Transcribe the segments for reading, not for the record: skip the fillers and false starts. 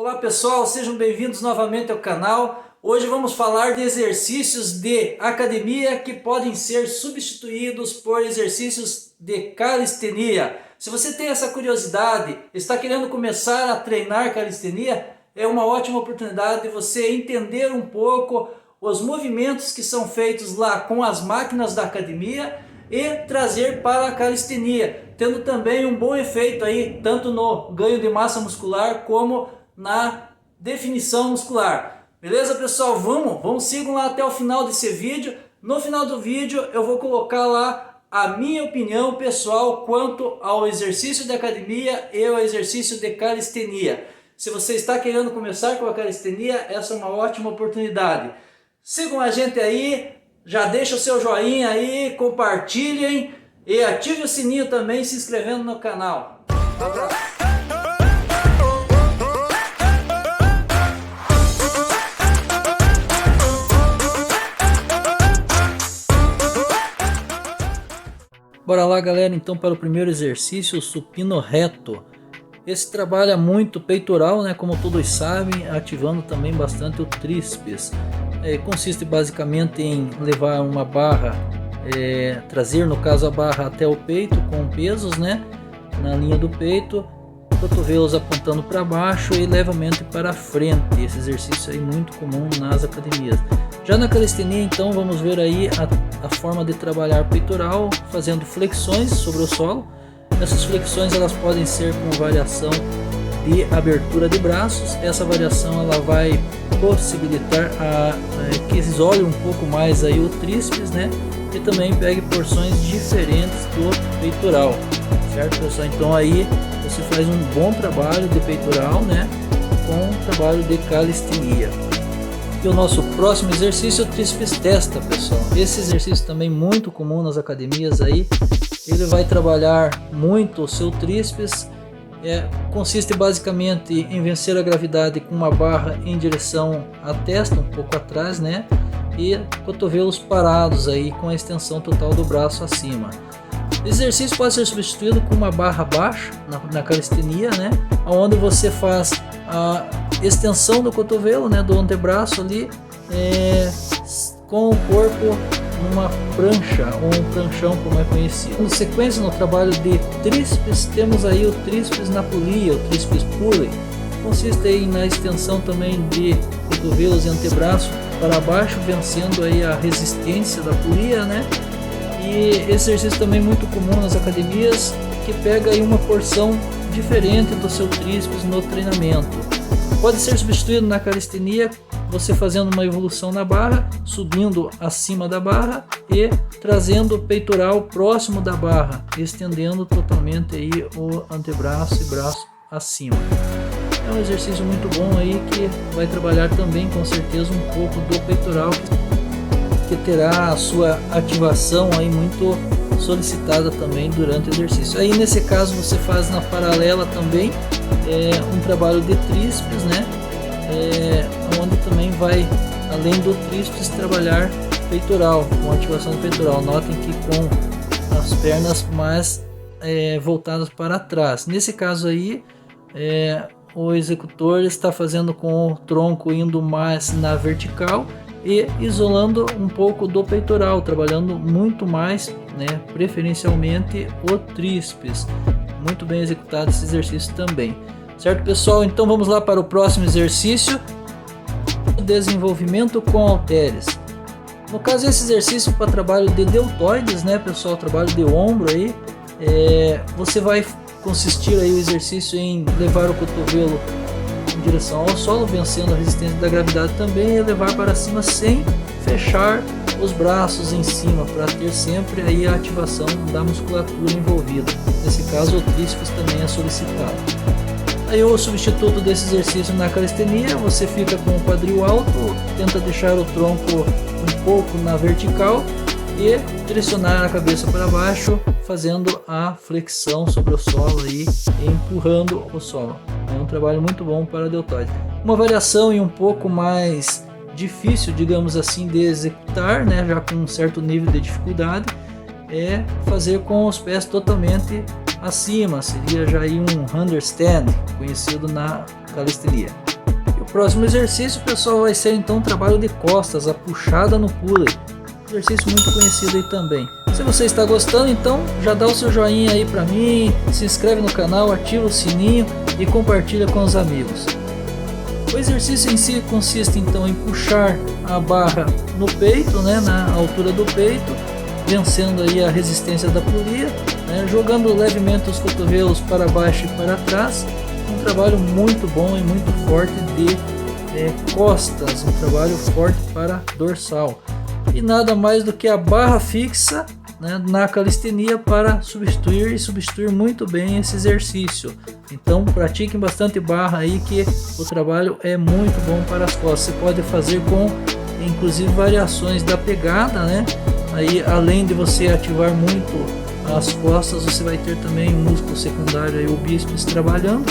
Olá pessoal, sejam bem-vindos novamente ao canal. Hoje vamos falar de exercícios de academia que podem ser substituídos por exercícios de calistenia. Se você tem essa curiosidade, está querendo começar a treinar calistenia, é uma ótima oportunidade de você entender um pouco os movimentos que são feitos lá com as máquinas da academia e trazer para a calistenia, tendo também um bom efeito aí, tanto no ganho de massa muscular como na definição muscular. Beleza, pessoal? Vamos sigam lá até o final desse vídeo. No final do vídeo eu vou colocar lá a minha opinião pessoal quanto ao exercício de academia e ao exercício de calistenia. Se você está querendo começar com a calistenia, essa é uma ótima oportunidade. Sigam a gente aí, já deixa o seu joinha aí, compartilhem e ative o sininho também se inscrevendo no canal. Bora lá, galera, então para o primeiro exercício, o supino reto. Esse trabalha muito peitoral, né, como todos sabem, ativando também bastante o tríceps. Consiste basicamente em levar uma barra, trazer no caso a barra até o peito com pesos, né, na linha do peito, cotovelos apontando para baixo e levemente para frente. Esse exercício é muito comum nas academias. Já na calistenia, então, vamos ver aí a forma de trabalhar peitoral, fazendo flexões sobre o solo. Essas flexões elas podem ser com variação de abertura de braços. Essa variação ela vai possibilitar que isole um pouco mais aí o tríceps, né? E também pegue porções diferentes do peitoral, certo, pessoal? Então aí você faz um bom trabalho de peitoral, né, com um trabalho de calistenia. E o nosso próximo exercício é o tríceps testa, pessoal. Esse exercício também muito comum nas academias aí. Ele vai trabalhar muito o seu tríceps. Consiste basicamente em vencer a gravidade com uma barra em direção à testa, um pouco atrás, né? E cotovelos parados aí com a extensão total do braço acima. O exercício pode ser substituído com uma barra baixa na calistenia, né? Onde você faz a extensão do cotovelo, né, do antebraço ali, com o corpo numa prancha ou um pranchão, como é conhecido. Na sequência, no trabalho de tríceps, temos aí o tríceps na polia, o tríceps pulley. Consiste aí na extensão também de cotovelos e antebraço para baixo, vencendo aí a resistência da polia, né? E esse exercício também é muito comum nas academias, que pega aí uma porção diferente do seu tríceps no treinamento. Pode ser substituído na calistenia, você fazendo uma evolução na barra, subindo acima da barra e trazendo o peitoral próximo da barra, estendendo totalmente aí o antebraço e braço acima. É um exercício muito bom aí que vai trabalhar também com certeza um pouco do peitoral, que terá a sua ativação aí muito solicitada também durante o exercício. Aí nesse caso você faz na paralela também um trabalho de tríceps, né? Onde também vai, além do tríceps, trabalhar peitoral, com ativação do peitoral. Notem que com as pernas mais voltadas para trás. Nesse caso aí, o executor está fazendo com o tronco indo mais na vertical e isolando um pouco do peitoral, trabalhando muito mais, né, preferencialmente o tríceps. Muito bem executado esse exercício também, certo, pessoal? Então vamos lá para o próximo exercício, o desenvolvimento com halteres. No caso, esse exercício para trabalho de deltoides, né, pessoal, trabalho de ombro aí, você vai consistir aí o exercício em levar o cotovelo em direção ao solo, vencendo a resistência da gravidade também, e levar para cima sem fechar os braços em cima, para ter sempre aí a ativação da musculatura envolvida. Nesse caso, o tríceps também é solicitado. Aí o substituto desse exercício na calistenia, você fica com o quadril alto, tenta deixar o tronco um pouco na vertical e direcionar a cabeça para baixo, fazendo a flexão sobre o solo aí, e empurrando o solo. É um trabalho muito bom para deltoide. Uma variação e um pouco mais difícil, digamos assim, de executar, né, já com um certo nível de dificuldade, é fazer com os pés totalmente acima. Seria já aí um handstand, conhecido na calistenia. O próximo exercício, pessoal, vai ser então o trabalho de costas, a puxada no pulley. Exercício muito conhecido aí também. Se você está gostando, então já dá o seu joinha aí para mim, se inscreve no canal, ativa o sininho e compartilha com os amigos. O exercício em si consiste então em puxar a barra no peito, né, na altura do peito, vencendo aí a resistência da polia, né, jogando levemente os cotovelos para baixo e para trás. Um trabalho muito bom e muito forte de costas, um trabalho forte para dorsal. E nada mais do que a barra fixa, né, na calistenia para substituir muito bem esse exercício. Então pratiquem bastante barra aí, que o trabalho é muito bom para as costas. Você pode fazer com inclusive variações da pegada, né? Aí, além de você ativar muito as costas, você vai ter também o músculo secundário aí, o bíceps, trabalhando.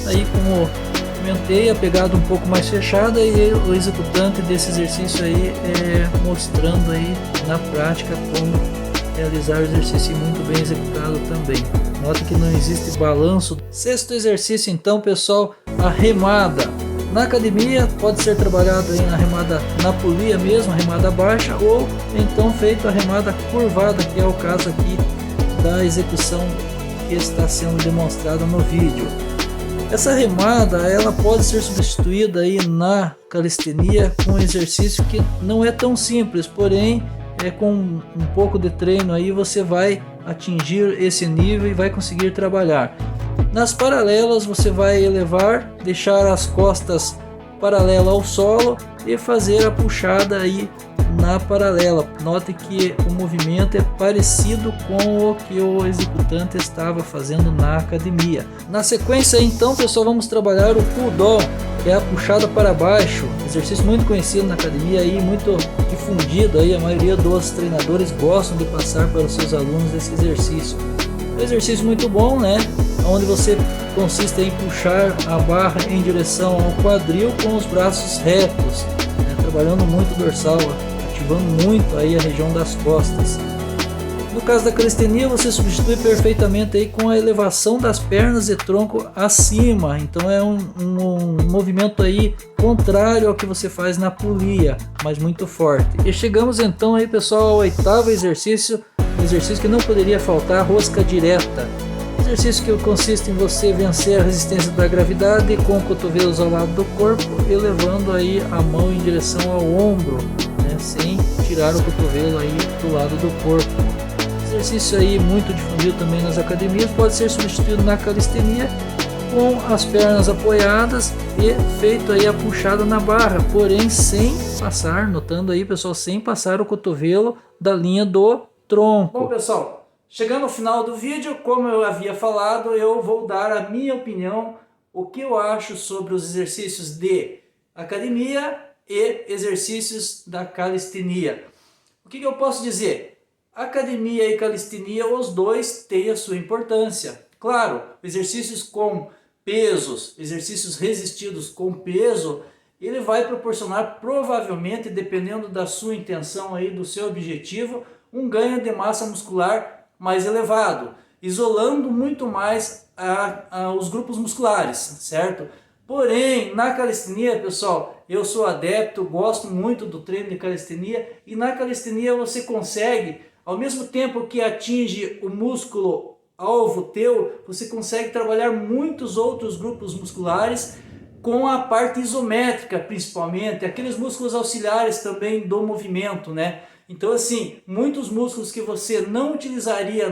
Aí, como comentei, a pegada um pouco mais fechada, e o executante desse exercício aí mostrando aí na prática como realizar o exercício muito bem executado também. Nota que não existe balanço. Sexto exercício então, pessoal, a remada. Na academia pode ser trabalhado aí na remada na polia mesmo, a remada baixa, ou então feito a remada curvada, que é o caso aqui da execução que está sendo demonstrada no vídeo. Essa remada ela pode ser substituída aí na calistenia com um exercício que não é tão simples, porém com um pouco de treino aí você vai atingir esse nível e vai conseguir trabalhar. Nas paralelas você vai elevar, deixar as costas paralelas ao solo e fazer a puxada aí na paralela. Note que o movimento é parecido com o que o executante estava fazendo na academia. Na sequência então, pessoal, vamos trabalhar o pull down, que é a puxada para baixo, exercício muito conhecido na academia e muito difundido aí. A maioria dos treinadores gostam de passar para os seus alunos esse exercício. É um exercício muito bom, né? Onde você consiste em puxar a barra em direção ao quadril com os braços retos, né? Trabalhando muito o dorsal, ativando muito aí a região das costas. No caso da calistenia, você substitui perfeitamente aí com a elevação das pernas e tronco acima. Então é um movimento aí contrário ao que você faz na polia, mas muito forte. E chegamos então aí, pessoal, ao oitavo exercício, um exercício que não poderia faltar, a rosca direta. Exercício que consiste em você vencer a resistência da gravidade com cotovelos ao lado do corpo, elevando aí a mão em direção ao ombro, né, sem tirar o cotovelo aí do lado do corpo. Exercício aí muito difundido também nas academias, pode ser substituído na calistenia com as pernas apoiadas e feito aí a puxada na barra, porém sem passar, notando aí, pessoal, sem passar o cotovelo da linha do tronco. Bom, pessoal, chegando ao final do vídeo, como eu havia falado, eu vou dar a minha opinião, o que eu acho sobre os exercícios de academia e exercícios da calistenia. O que eu posso dizer? Academia e calistenia, os dois têm a sua importância. Claro, exercícios com pesos, exercícios resistidos com peso, ele vai proporcionar provavelmente, dependendo da sua intenção aí, do seu objetivo, um ganho de massa muscular mais elevado, isolando muito mais os grupos musculares, certo? Porém, na calistenia, pessoal, eu sou adepto, gosto muito do treino de calistenia, e na calistenia você consegue, ao mesmo tempo que atinge o músculo alvo teu, você consegue trabalhar muitos outros grupos musculares com a parte isométrica, principalmente, aqueles músculos auxiliares também do movimento, né? Então, assim, muitos músculos que você não utilizaria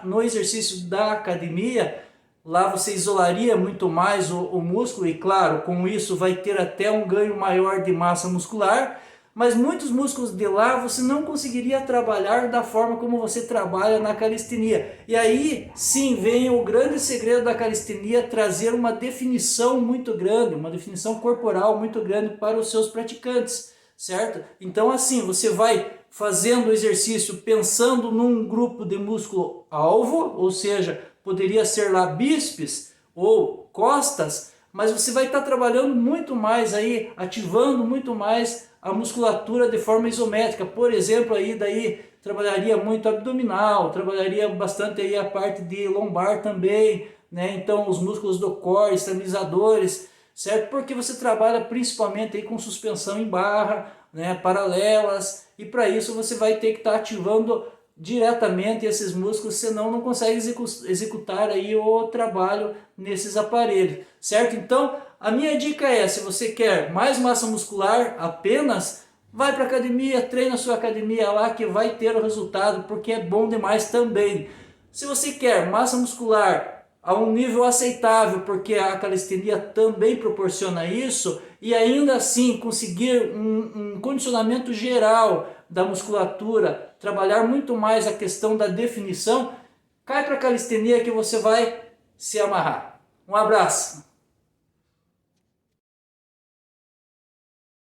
no exercício da academia, lá você isolaria muito mais o músculo e, claro, com isso vai ter até um ganho maior de massa muscular, mas muitos músculos de lá você não conseguiria trabalhar da forma como você trabalha na calistenia. E aí sim vem o grande segredo da calistenia, trazer uma definição muito grande, uma definição corporal muito grande para os seus praticantes, certo? Então assim, você vai fazendo o exercício pensando num grupo de músculo alvo, ou seja, poderia ser lá bíceps ou costas, mas você vai estar trabalhando muito mais aí, ativando muito mais a musculatura de forma isométrica. Por exemplo, aí daí trabalharia muito abdominal, trabalharia bastante aí a parte de lombar também, né? Então os músculos do core, estabilizadores, certo? Porque você trabalha principalmente aí com suspensão em barra, né, paralelas, e para isso você vai ter que estar ativando diretamente esses músculos, senão não consegue executar aí o trabalho nesses aparelhos, certo? Então, a minha dica é, se você quer mais massa muscular apenas, vai para academia, treina a sua academia lá que vai ter o resultado, porque é bom demais também. Se você quer massa muscular a um nível aceitável, porque a calistenia também proporciona isso, e ainda assim conseguir um condicionamento geral da musculatura, trabalhar muito mais a questão da definição, cai para a calistenia que você vai se amarrar. Um abraço!